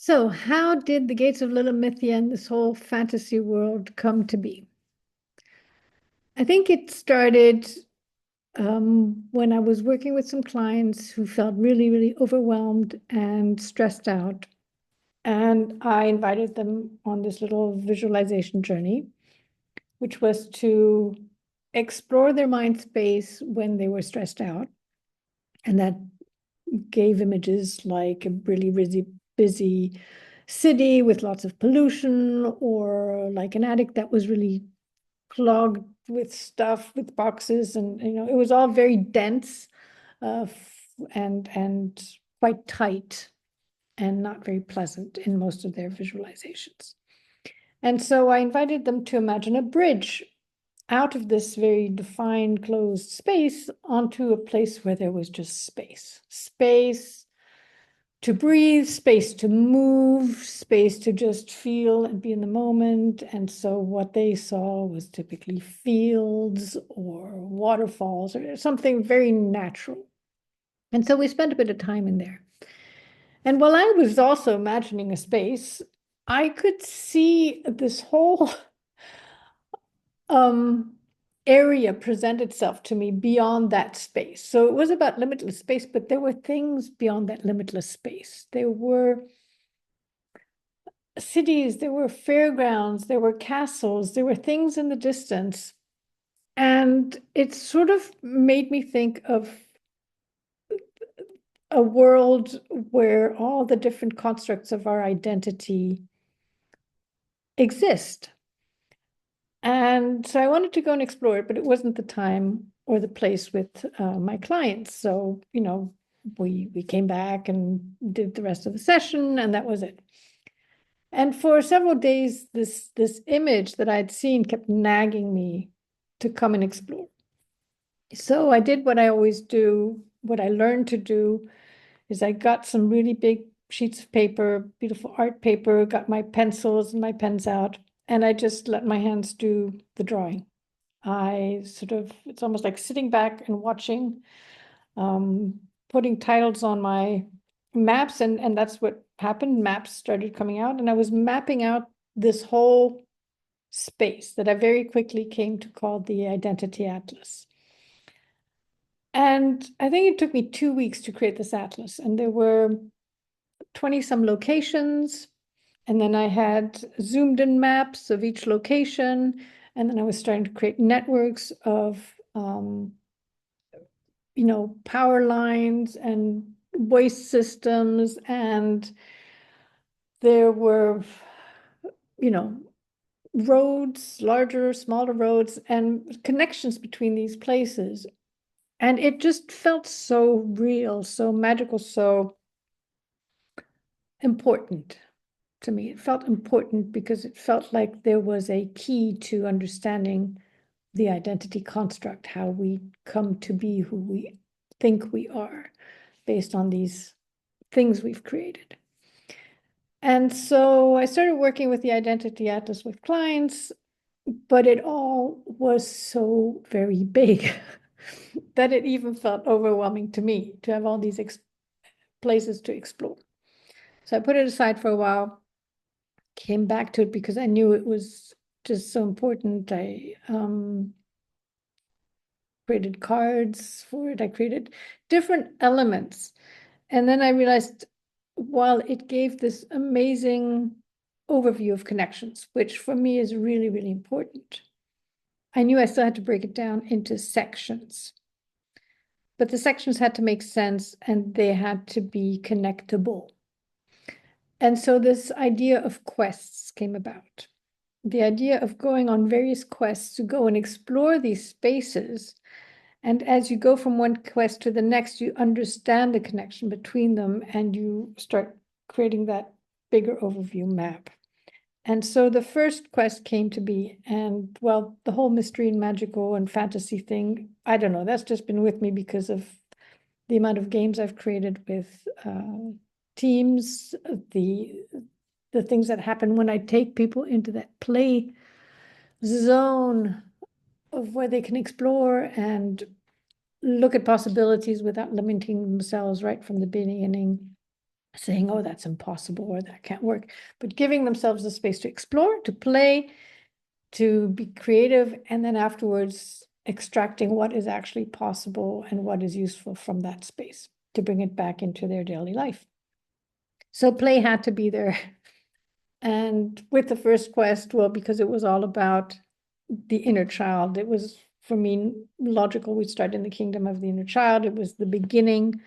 So, how did the Gates of Lilamythia and this whole fantasy world come to be? I think it started when I was working with some clients who felt really, really overwhelmed and stressed out. And I invited them on this little visualization journey, which was to explore their mind space when they were stressed out. And that gave images like a really, really busy city with lots of pollution, or like an attic that was really clogged with stuff, with boxes, and it was all very dense, and quite tight and not very pleasant in most of their visualizations. And so I invited them to imagine a bridge out of this very defined closed space onto a place where there was just space to breathe, space to move, space to just feel and be in the moment. And so what they saw was typically fields or waterfalls or something very natural. And so we spent a bit of time in there. And while I was also imagining a space, I could see this whole um, area present itself to me beyond that space. So it was about limitless space, but there were things beyond that limitless space. There were cities, there were fairgrounds, there were castles, there were things in the distance. And it sort of made me think of a world where all the different constructs of our identity exist. And so I wanted to go and explore it, but it wasn't the time or the place with my clients. So, we came back and did the rest of the session, and that was it. And for several days, this image that I'd seen kept nagging me to come and explore. So I did what I always do. What I learned to do is I got some really big sheets of paper, beautiful art paper, got my pencils and my pens out, and I just let my hands do the drawing. It's almost like sitting back and watching, putting titles on my maps, and that's what happened. Maps started coming out, and I was mapping out this whole space that I very quickly came to call the Identity Atlas. And I think it took me 2 weeks to create this atlas, and there were 20 some locations. And then I had zoomed in maps of each location. And then I was starting to create networks of, power lines and waste systems. And there were, roads, larger, smaller roads, and connections between these places. And it just felt so real, so magical, so important to me. It felt important because it felt like there was a key to understanding the identity construct, how we come to be who we think we are based on these things we've created. And so I started working with the Identity Atlas with clients, but it all was so very big that it even felt overwhelming to me to have all these places to explore. So I put it aside for a while, came back to it because I knew it was just so important. I created cards for it. I created different elements. And then I realized, while it gave this amazing overview of connections, which for me is really, really important, I knew I still had to break it down into sections. But the sections had to make sense and they had to be connectable. And so this idea of quests came about. The idea of going on various quests to go and explore these spaces. And as you go from one quest to the next, you understand the connection between them and you start creating that bigger overview map. And so the first quest came to be, and well, the whole mystery and magical and fantasy thing, I don't know, that's just been with me because of the amount of games I've created with teams, the things that happen when I take people into that play zone of where they can explore and look at possibilities without limiting themselves right from the beginning. saying, oh, that's impossible or that can't work, but giving themselves the space to explore, to play, to be creative, and then afterwards extracting what is actually possible and what is useful from that space to bring it back into their daily life. So play had to be there. And with the first quest, well, because it was all about the inner child, it was, for me, logical. We start in the kingdom of the inner child. It was the beginning.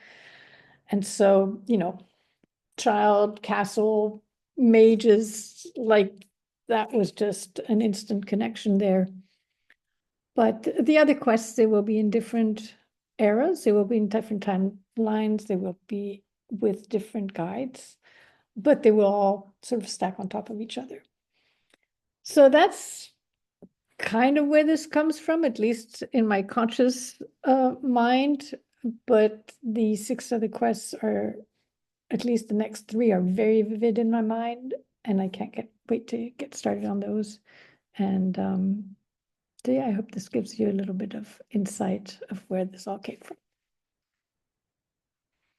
And so, child, castle, mages, like that was just an instant connection there. But the other quests, they will be in different eras. They will be in different timelines. They will be with different guides, but they will all sort of stack on top of each other. So that's kind of where this comes from, at least in my conscious mind. But the 6 other quests are, at least the next 3 are very vivid in my mind, and I can't wait to get started on those. And so yeah, I hope this gives you a little bit of insight of where this all came from.